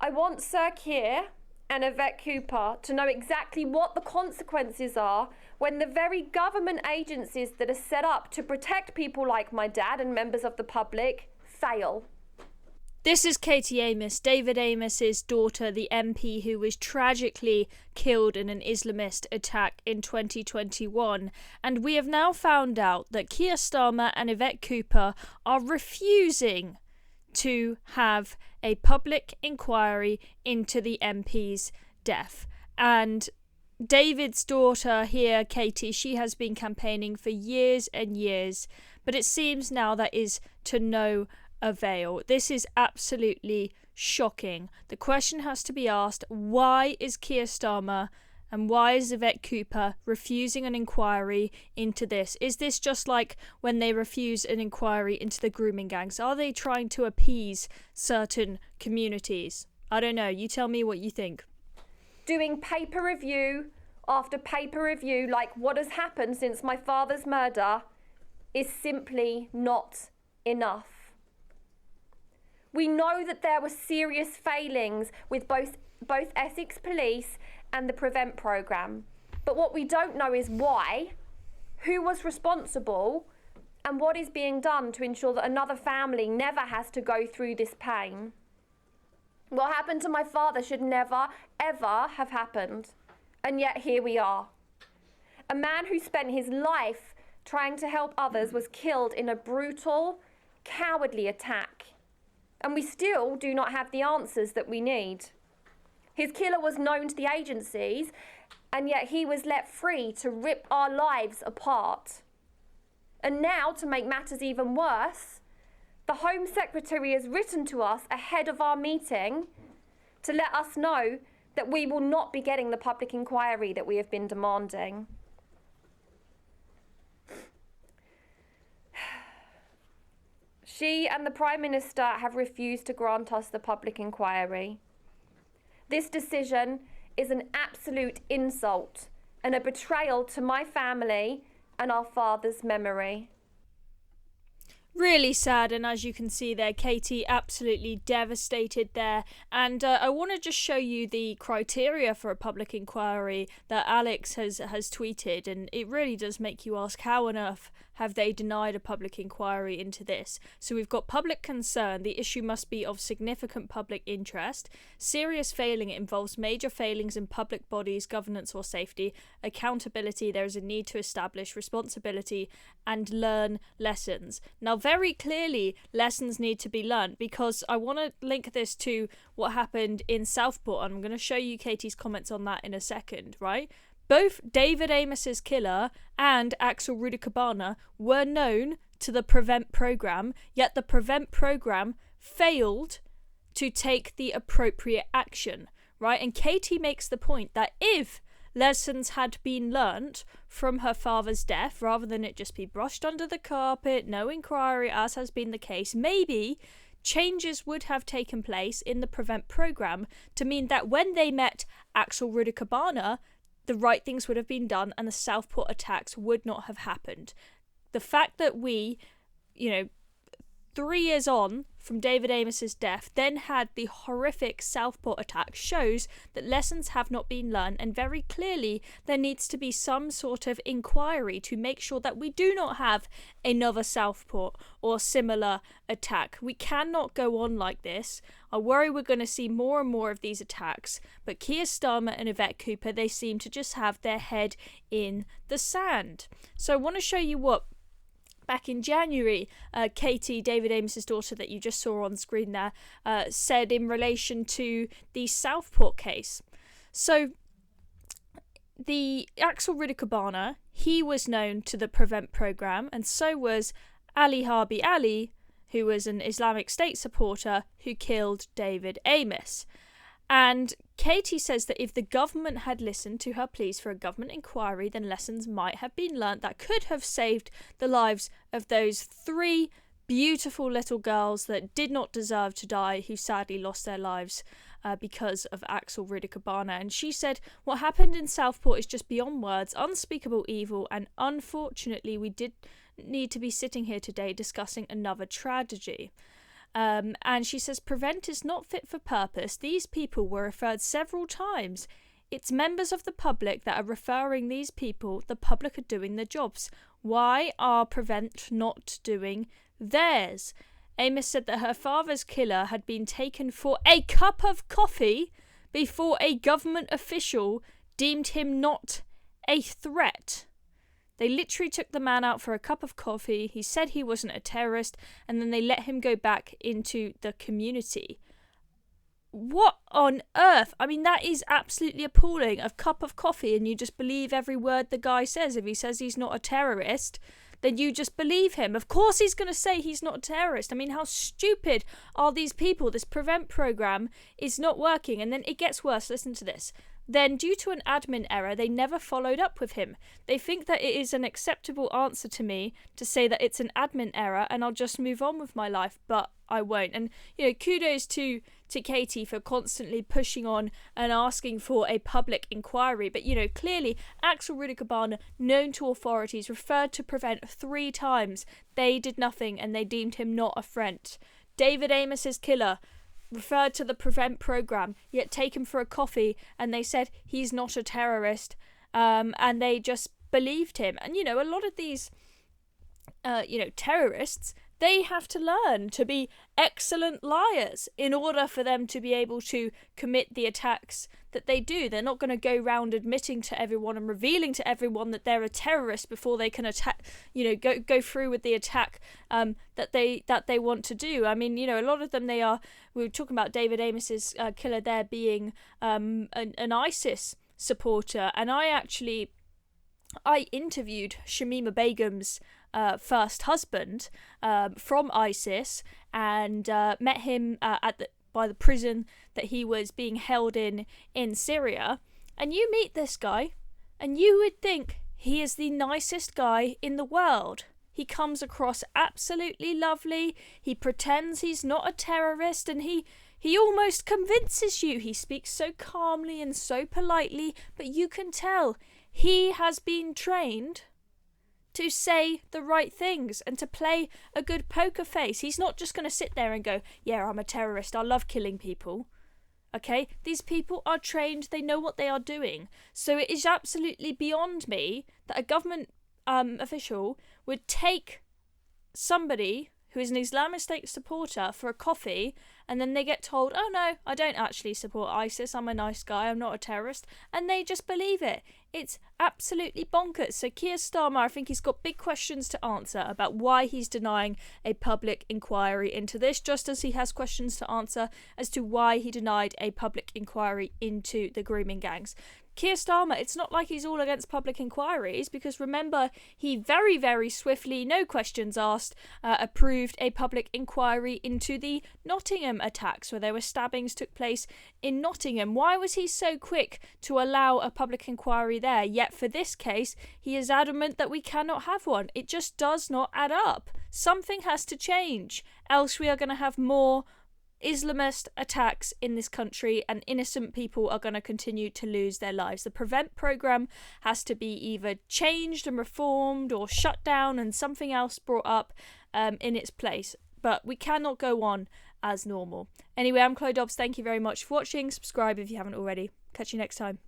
I want Sir Keir and Yvette Cooper to know exactly what the consequences are when the very government agencies that are set up to protect people like my dad and members of the public fail. This is Katie Amess, David Amess's daughter, the MP who was tragically killed in an Islamist attack in 2021. And we have now found out that Keir Starmer and Yvette Cooper are refusing to have a public inquiry into the MP's death. And David's daughter here, Katie, she has been campaigning for years and years, but it seems now that is to no avail. This is absolutely shocking. The question has to be asked, why is Keir Starmer and why is Yvette Cooper refusing an inquiry into this? Is this just like when they refuse an inquiry into the grooming gangs? Are they trying to appease certain communities? I don't know. You tell me what you think. Doing paper review after paper review like what has happened since my father's murder is simply not enough. We know that there were serious failings with both Essex Police and the Prevent programme. But what we don't know is why, who was responsible, and what is being done to ensure that another family never has to go through this pain. What happened to my father should never, ever have happened. And yet here we are. A man who spent his life trying to help others was killed in a brutal, cowardly attack. And we still do not have the answers that we need. His killer was known to the agencies, and yet he was let free to rip our lives apart. And now, to make matters even worse, the Home Secretary has written to us ahead of our meeting to let us know that we will not be getting the public inquiry that we have been demanding. She and the Prime Minister have refused to grant us the public inquiry. This decision is an absolute insult and a betrayal to my family and our father's memory. Really sad, and as you can see there, Katie absolutely devastated there. And I want to just show you the criteria for a public inquiry that Alex has tweeted, and it really does make you ask, how on earth have they denied a public inquiry into this? So we've got public concern. The issue must be of significant public interest. Serious failing. It involves major failings in public bodies, governance or safety. Accountability. There is a need to establish responsibility and learn lessons. Now, very clearly, lessons need to be learned, because I want to link this to what happened in Southport. I'm going to show you Katie's comments on that in a second, right? Both David Amess's killer and Axel Rudikabana were known to the Prevent programme, yet the Prevent programme failed to take the appropriate action, right? And Katie makes the point that if lessons had been learnt from her father's death, rather than it just be brushed under the carpet, no inquiry, as has been the case, maybe changes would have taken place in the Prevent programme to mean that when they met Axel Rudikabana, the right things would have been done and the Southport attacks would not have happened. The fact that we, 3 years on from David Amess's death, then had the horrific Southport attack shows that lessons have not been learned, and very clearly there needs to be some sort of inquiry to make sure that we do not have another Southport or similar attack. We cannot go on like this. I worry we're going to see more and more of these attacks, but Keir Starmer and Yvette Cooper, they seem to just have their head in the sand. So I want to show you what back in January, Katie, David Amess's daughter that you just saw on screen there, said in relation to the Southport case. So the Axel Rudikabana, he was known to the Prevent programme, and so was Ali Harbi Ali, who was an Islamic State supporter who killed David Amess. And Katie says that if the government had listened to her pleas for a government inquiry, then lessons might have been learnt that could have saved the lives of those 3 beautiful little girls that did not deserve to die, who sadly lost their lives because of Axel Rudikabana. And she said, what happened in Southport is just beyond words, unspeakable evil, and unfortunately we did need to be sitting here today discussing another tragedy. And she says, prevent is not fit for purpose. These people were referred several times. It's members of the public that are referring these people. The public are doing their jobs. Why are prevent not doing theirs? Amess said that her father's killer had been taken for a cup of coffee before a government official deemed him not a threat. They literally took the man out for a cup of coffee. He said he wasn't a terrorist, and then they let him go back into the community. What on earth? I mean, that is absolutely appalling. A cup of coffee and you just believe every word the guy says. If he says he's not a terrorist, then you just believe him. Of course he's going to say he's not a terrorist. I mean, how stupid are these people? This prevent program is not working. And then it gets worse. Listen to this. Then, due to an admin error, they never followed up with him. They think that it is an acceptable answer to me to say that it's an admin error and I'll just move on with my life, but I won't. And, kudos to Katie for constantly pushing on and asking for a public inquiry. But, clearly, Axel Rudikabana, known to authorities, referred to prevent 3 times. They did nothing and they deemed him not a friend. David Amess's killer referred to the prevent program, yet taken for a coffee, and they said he's not a terrorist, and they just believed him. And a lot of these terrorists, they have to learn to be excellent liars in order for them to be able to commit the attacks that they do. They're not going to go round admitting to everyone and revealing to everyone that they're a terrorist before they can attack, go through with the attack that they want to do. I mean, a lot of them, we were talking about David Amess's killer there being an ISIS supporter, and I interviewed Shamima Begum's first husband from ISIS, and met him by the prison that he was being held in Syria. And you meet this guy and you would think he is the nicest guy in the world. He comes across absolutely lovely. He pretends he's not a terrorist, and he almost convinces you. He speaks so calmly and so politely, but you can tell he has been trained to say the right things and to play a good poker face. He's not just going to sit there and go, yeah, I'm a terrorist, I love killing people. Okay, these people are trained, they know what they are doing. So it is absolutely beyond me that a government official would take somebody who is an Islamist State supporter for a coffee, and then they get told, oh no, I don't actually support ISIS, I'm a nice guy, I'm not a terrorist, and they just believe it. It's absolutely bonkers. So Keir Starmer, I think he's got big questions to answer about why he's denying a public inquiry into this, just as he has questions to answer as to why he denied a public inquiry into the grooming gangs. Keir Starmer, it's not like he's all against public inquiries, because remember, he very, very swiftly, no questions asked, approved a public inquiry into the Nottingham attacks, where there were stabbings took place in Nottingham. Why was he so quick to allow a public inquiry there? Yet for this case, he is adamant that we cannot have one. It just does not add up. Something has to change, else we are going to have more Islamist attacks in this country, and innocent people are going to continue to lose their lives. The prevent program has to be either changed and reformed or shut down and something else brought up in its place. But we cannot go on as normal. Anyway, I'm Chloe Dobbs. Thank you very much for watching. Subscribe if you haven't already. Catch you next time.